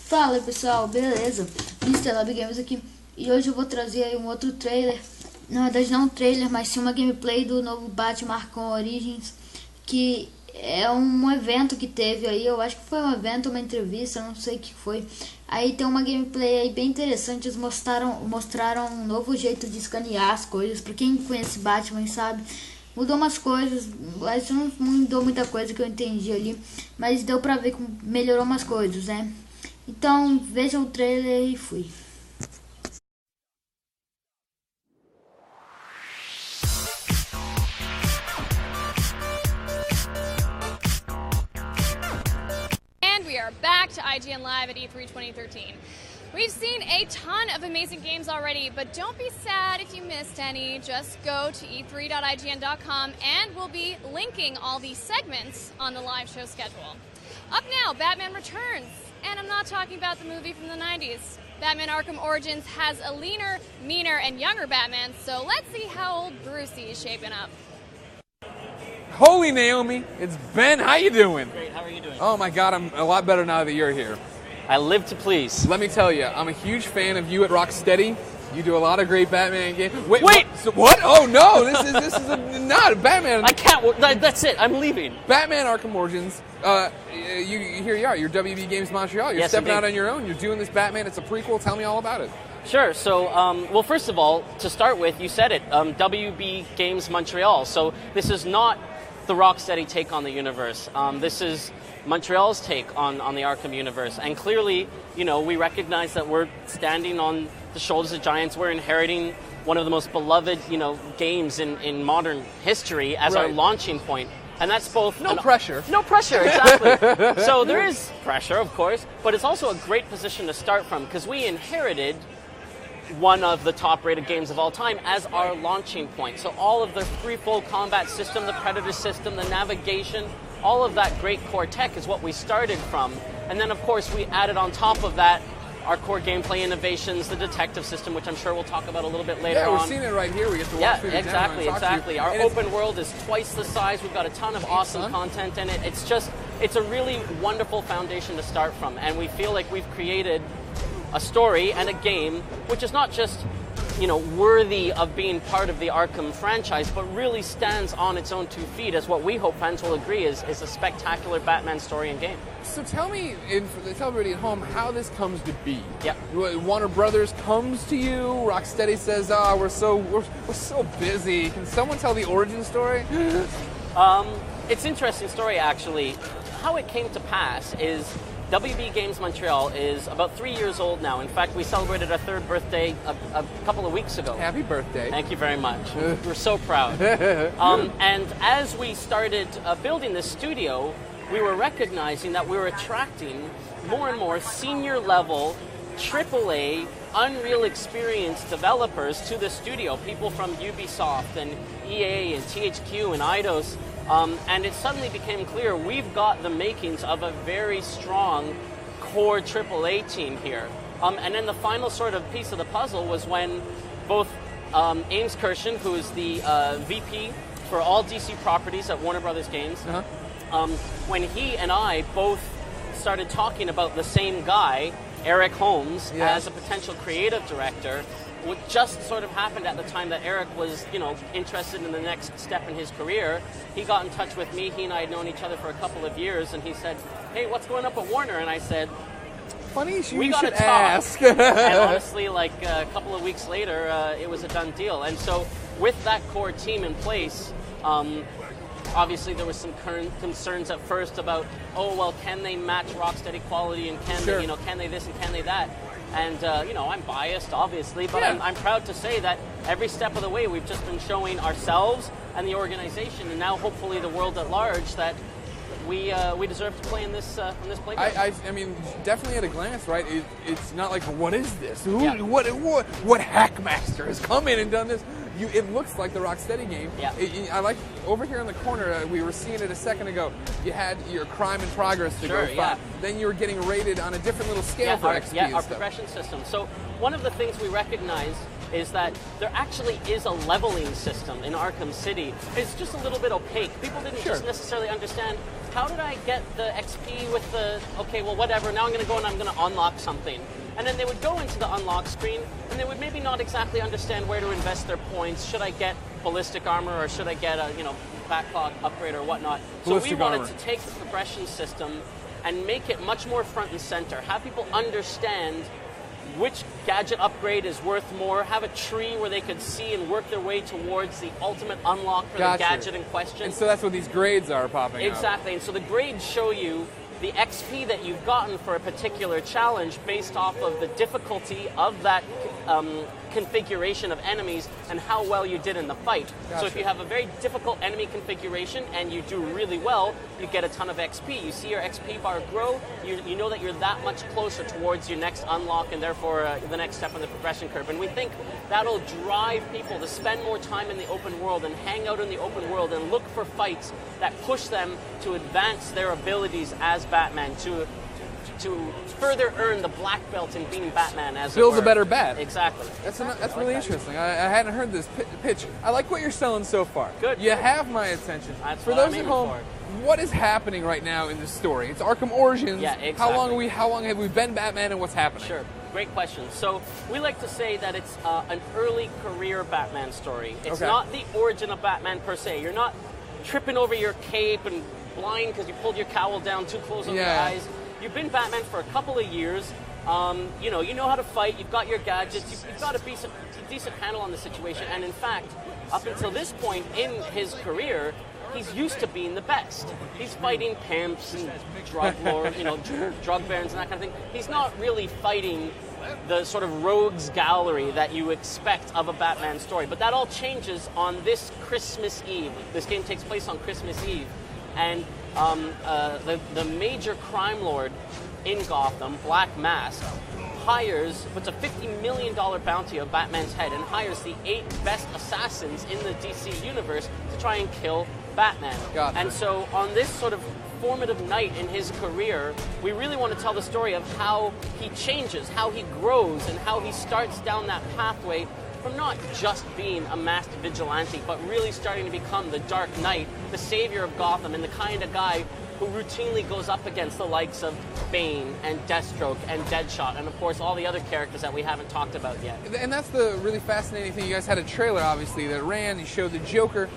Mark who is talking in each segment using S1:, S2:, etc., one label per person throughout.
S1: Fala pessoal, beleza? Mr. Lab Games aqui e hoje eu vou trazer aí um outro trailer. Na verdade não um trailer, mas sim uma gameplay do novo Batman Arkham Origins, que é um evento que teve aí. Eu acho que foi um evento, uma entrevista, não sei o que foi. Aí tem uma gameplay aí bem interessante. Eles mostraram um novo jeito de escanear as coisas. Pra quem conhece Batman sabe, mudou umas coisas, mas não mudou muita coisa que eu entendi ali, mas deu pra ver que melhorou umas coisas, né? Então vejam o trailer e fui.
S2: And we are back to IGN Live at E3 2013. We've seen a ton of amazing games already, but don't be sad if you missed any. Just go to e3.ign.com and we'll be linking all these segments on the live show schedule. Up now, Batman Returns. And I'm not talking about the movie from the 90s. Batman Arkham Origins has a leaner, meaner, and younger Batman, so let's see how old Brucey is shaping up.
S3: Holy Naomi, it's Ben. How you doing?
S4: Great, how are you doing?
S3: Oh my God, I'm a lot better now that you're here.
S4: I live to please.
S3: Let me tell you, I'm a huge fan of you at Rocksteady. You do a lot of great Batman games. Wait! What? Oh no, this is not Batman.
S4: I can't. That's it. I'm leaving.
S3: Batman Arkham Origins. Here you are. You're WB Games Montreal. You're stepping out on your own. You're doing this Batman. It's a prequel. Tell me all about it.
S4: Sure. So, well, first of all, to start with, you said it. WB Games Montreal. So this is not the Rocksteady take on the universe. This is Montreal's take on the Arkham universe. And clearly, you know, we recognize that we're standing on the shoulders of giants. We're inheriting one of the most beloved, you know, games in modern history as our launching point. And that's both...
S3: No pressure.
S4: No pressure, exactly. So there is pressure, of course, but it's also a great position to start from because we inherited one of the top-rated games of all time as our launching point. So all of the threefold combat system, the Predator system, the navigation, all of that great core tech is what we started from. And then, of course, we added on top of that our core gameplay innovations, the detective system, which I'm sure we'll talk about a little bit later on.
S3: Yeah, we're seeing it right here. We get to walk through the demo and talk to you.
S4: Our open world is twice the size. We've got a ton of awesome content in it. It's a really wonderful foundation to start from. And we feel like we've created a story and a game which is not just, you know, worthy of being part of the Arkham franchise, but really stands on its own 2 feet as what we hope fans will agree is a spectacular Batman story and game.
S3: So tell me, tell everybody at home how this comes to be.
S4: Yeah.
S3: Warner Brothers comes to you. Rocksteady says, we're so busy. Can someone tell the origin story?
S4: It's an interesting story, actually. How it came to pass is WB Games Montreal is about 3 years old now. In fact, we celebrated our 3rd birthday a couple of weeks ago.
S3: Happy birthday.
S4: Thank you very much. We're so proud. And as we started building this studio, we were recognizing that we were attracting more and more senior level, AAA, Unreal Experience developers to the studio. People from Ubisoft and EA and THQ and Eidos. And it suddenly became clear we've got the makings of a very strong core AAA team here. And then the final sort of piece of the puzzle was when both Ames Kirshen, who is the VP for all DC properties at Warner Brothers Games, when he and I both started talking about the same guy, Eric Holmes, as a potential creative director. What just sort of happened at the time that Eric was, you know, interested in the next step in his career. He got in touch with me. He and I had known each other for a couple of years, and he said, "Hey, what's going up at Warner?" And I said,
S3: "Funny,
S4: we got to
S3: ask."
S4: And honestly, like a couple of weeks later, it was a done deal. And so, with that core team in place, obviously there was some current concerns at first about, oh well, can they match Rocksteady quality, and can they, you know, can they this and can they that? And, you know, I'm biased, obviously, but I'm proud to say that every step of the way we've just been showing ourselves and the organization, and now hopefully the world at large, that we deserve to play in this playground.
S3: I mean, definitely at a glance, right? It's not like, what is this? What hackmaster has come in and done this? it looks like the Rocksteady game.
S4: Yeah.
S3: I like over here in the corner. We were seeing it a second ago. You had your crime in progress to go find.
S4: Yeah.
S3: Then you were getting rated on a different little scale for XP.
S4: Yeah, our progression system. So one of the things we recognize is that there actually is a leveling system in Arkham City. It's just a little bit opaque. People didn't just necessarily understand, how did I get the XP with the, okay, well, whatever, now I'm going to go and I'm going to unlock something. And then they would go into the unlock screen, and they would maybe not exactly understand where to invest their points. Should I get ballistic armor, or should I get a, backclock upgrade or whatnot?
S3: Ballistic
S4: so we wanted
S3: armor.
S4: to take the progression system and make it much more front and center. Have people understand which gadget upgrade is worth more, have a tree where they could see and work their way towards the ultimate unlock for the gadget in question.
S3: And so that's what these grades are popping up.
S4: Exactly, and so the grades show you the XP that you've gotten for a particular challenge based off of the difficulty of that configuration of enemies and how well you did in the fight.
S3: Gotcha.
S4: So if you have a very difficult enemy configuration and you do really well, you get a ton of XP. You see your XP bar grow, you know that you're that much closer towards your next unlock and therefore the next step on the progression curve. And we think that'll drive people to spend more time in the open world and hang out in the open world and look for fights that push them to advance their abilities as Batman, to further earn the black belt in being Batman, as
S3: Build
S4: it were.
S3: a better bat.
S4: Exactly.
S3: That's really interesting. I hadn't heard this pitch. I like what you're selling so far.
S4: Good.
S3: You have my attention.
S4: That's
S3: for
S4: what
S3: those
S4: I'm
S3: at
S4: aiming
S3: home,
S4: for.
S3: what is happening right now in this story? It's Arkham Origins.
S4: Yeah, exactly.
S3: How long have we been Batman, and what's happening?
S4: Sure. Great question. So we like to say that it's an early career Batman story. It's not the origin of Batman per se. You're not tripping over your cape and blind because you pulled your cowl down too close on your eyes. You've been Batman for a couple of years. You know how to fight. You've got your gadgets. You've got a decent handle on the situation. And in fact, up until this point in his career, he's used to being the best. He's fighting pimps and drug lords, drug barons and that kind of thing. He's not really fighting the sort of rogues gallery that you expect of a Batman story. But that all changes on this Christmas Eve. This game takes place on Christmas Eve. And the major crime lord in Gotham, Black Mask, puts a $50 million bounty on Batman's head and hires the 8 best assassins in the DC universe to try and kill Batman.
S3: Gotcha.
S4: And so on this sort of formative night in his career, we really want to tell the story of how he changes, how he grows, and how he starts down that pathway from not just being a masked vigilante, but really starting to become the Dark Knight, the savior of Gotham, and the kind of guy who routinely goes up against the likes of Bane and Deathstroke and Deadshot, and of course all the other characters that we haven't talked about yet.
S3: And that's the really fascinating thing. You guys had a trailer, obviously, that ran. You showed the Joker.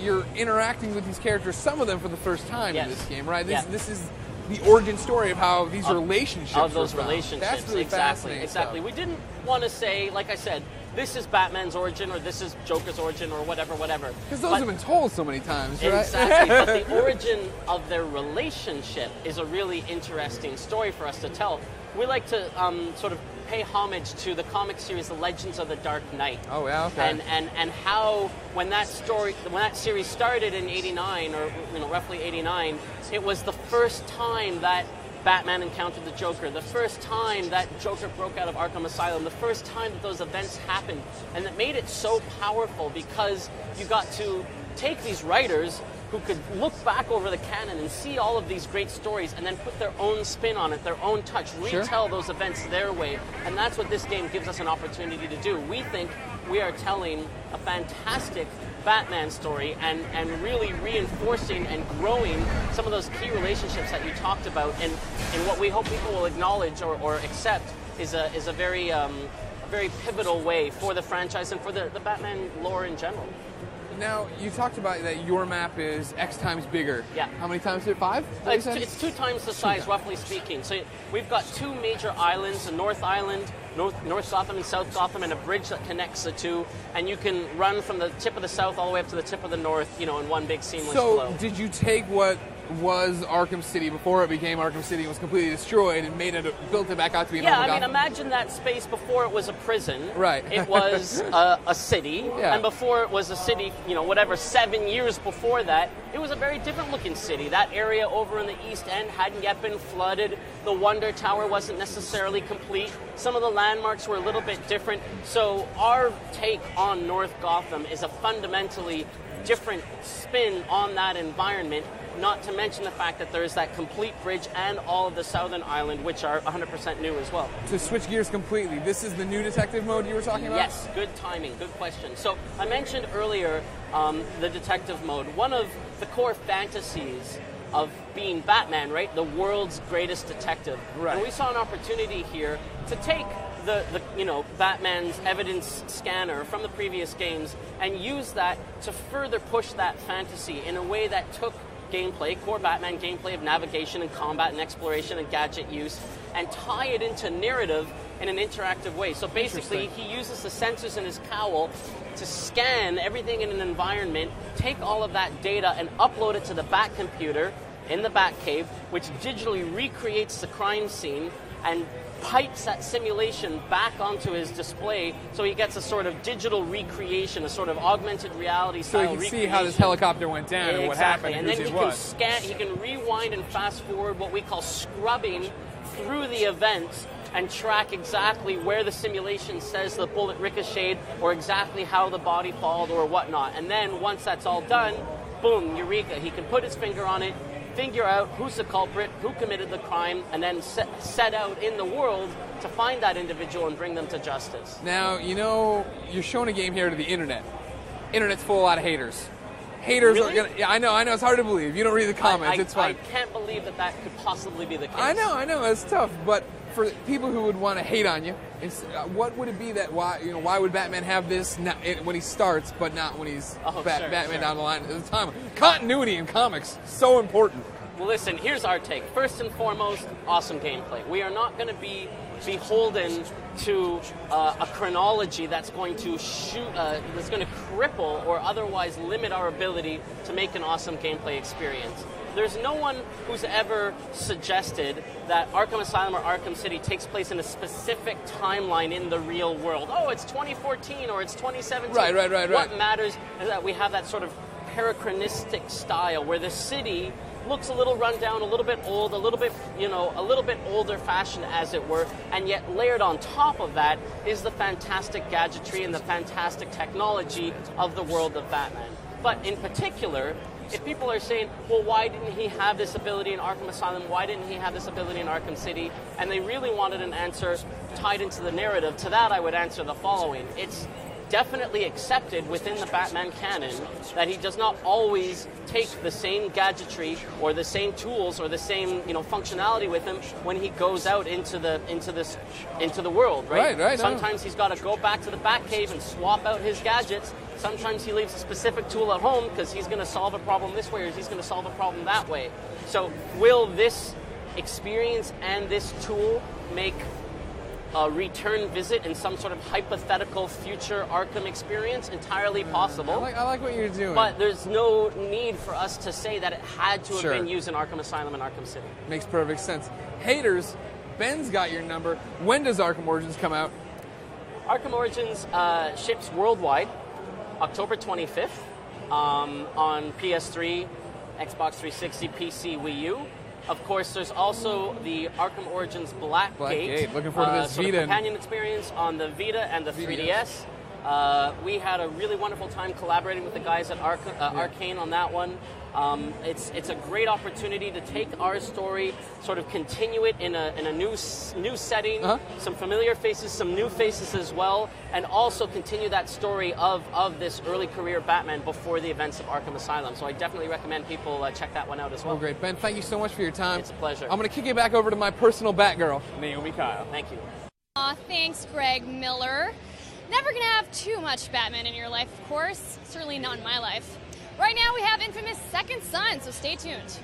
S3: You're interacting with these characters, some of them for the first time in this game, right? This is the origin story of how these relationships
S4: of those
S3: were found.
S4: relationships.
S3: That's really fascinating.
S4: Exactly. We didn't want to say, like I said, this is Batman's origin or this is Joker's origin or whatever.
S3: Because those have been told so many times, right?
S4: Exactly. But the origin of their relationship is a really interesting story for us to tell. We like to sort of pay homage to the comic series The Legends of the Dark Knight.
S3: Oh, yeah, okay.
S4: And how when that series started in 89 or roughly 89, it was the first time that Batman encountered the Joker, the first time that Joker broke out of Arkham Asylum, the first time that those events happened, and that made it so powerful because you got to take these writers who could look back over the canon and see all of these great stories and then put their own spin on it, their own touch, retell those events their way. And that's what this game gives us an opportunity to do. We think we are telling a fantastic Batman story and really reinforcing and growing some of those key relationships that you talked about and what we hope people will acknowledge or accept is a very pivotal way for the franchise and for the Batman lore in general.
S3: Now, you talked about that your map is X times bigger.
S4: Yeah.
S3: How many times is it? 5?
S4: It's 2 times the size, roughly speaking. So we've got 2 major islands, a North Island, North Gotham and South Gotham, and a bridge that connects the two. And you can run from the tip of the south all the way up to the tip of the north, in one big seamless flow.
S3: So, did you take what was Arkham City before it became Arkham City and was completely destroyed and built it back out to be a normal Gotham.
S4: Imagine that space before it was a prison.
S3: Right.
S4: It was a city, and before it was a city, 7 years before that, it was a very different looking city. That area over in the East End hadn't yet been flooded. The Wonder Tower wasn't necessarily complete. Some of the landmarks were a little bit different. So our take on North Gotham is a fundamentally different spin on that environment, not to mention the fact that there is that complete bridge and all of the southern island, which are 100% new as well.
S3: To switch gears completely, this is the new detective mode you were talking about?
S4: Yes, good timing, good question. So I mentioned earlier the detective mode. One of the core fantasies of being Batman, right? The world's greatest detective.
S3: Right.
S4: And we saw an opportunity here to take the Batman's evidence scanner from the previous games and use that to further push that fantasy in a way that took gameplay, core Batman gameplay of navigation and combat and exploration and gadget use, and tie it into narrative in an interactive way. So basically, he uses the sensors in his cowl to scan everything in an environment, take all of that data and upload it to the Bat computer in the Batcave, which digitally recreates the crime scene and pipes that simulation back onto his display, so he gets a sort of digital recreation, a sort of augmented reality style recreation.
S3: So he can see how this helicopter went down and what happened
S4: and then he can rewind and fast forward, what we call scrubbing through the events, and track exactly where the simulation says the bullet ricocheted or exactly how the body fell or whatnot. And then once that's all done, boom, eureka, he can put his finger on it, figure out who's the culprit, who committed the crime, and then set out in the world to find that individual and bring them to justice.
S3: Now, you're showing a game here to the internet. Internet's full of a lot of haters. Haters
S4: really?
S3: are gonna. Yeah, I know. It's hard to believe. You don't read the comments. It's fine.
S4: I can't believe that could possibly be the case.
S3: I know. It's tough. But for people who would want to hate on you, what would it be that why would Batman have this when he starts, but not when he's Batman down the line at the time? Continuity in comics so important.
S4: Well, listen. Here's our take. First and foremost, awesome gameplay. We are not going to be beholden to a chronology that's going to that's going to cripple or otherwise limit our ability to make an awesome gameplay experience. There's no one who's ever suggested that Arkham Asylum or Arkham City takes place in a specific timeline in the real world. Oh, it's 2014 or it's 2017.
S3: Right.
S4: What matters is that we have that sort of parachronistic style where the city looks a little run down, a little bit old, a little bit older fashioned, as it were, and yet layered on top of that is the fantastic gadgetry and the fantastic technology of the world of Batman. But in particular, if people are saying, well, why didn't he have this ability in Arkham Asylum? Why didn't he have this ability in Arkham City? And they really wanted an answer tied into the narrative. To that, I would answer the following. It's definitely accepted within the Batman canon that he does not always take the same gadgetry or the same tools or the same functionality with him when he goes out into the world, right?
S3: Right.
S4: Sometimes he's got to go back to the Batcave and swap out his gadgets. Sometimes he leaves a specific tool at home because he's going to solve a problem this way or he's going to solve a problem that way. So will this experience and this tool make a return visit in some sort of hypothetical future Arkham experience? Entirely possible.
S3: I like what you're doing.
S4: But there's no need for us to say that it had to have been used in Arkham Asylum and Arkham City.
S3: Makes perfect sense. Haters, Ben's got your number. When does Arkham Origins come out?
S4: Arkham Origins ships worldwide October 25th on PS3, Xbox 360, PC, Wii U. Of course, there's also the Arkham Origins Blackgate.
S3: Looking forward to this Vita.
S4: Companion experience on the Vita and the 3DS. We had a really wonderful time collaborating with the guys at Arcane on that one. It's a great opportunity to take our story, sort of continue it in a new setting, some familiar faces, some new faces as well, and also continue that story of this early career Batman before the events of Arkham Asylum. So I definitely recommend people check that one out as well.
S3: Oh, great. Ben, thank you so much for your time.
S4: It's a pleasure.
S3: I'm going to kick it back over to my personal Batgirl, Naomi Kyle.
S4: Thank you.
S2: Aw, thanks, Greg Miller. Never gonna have too much Batman in your life, of course. Certainly not in my life. Right now we have Infamous Second Son, so stay tuned.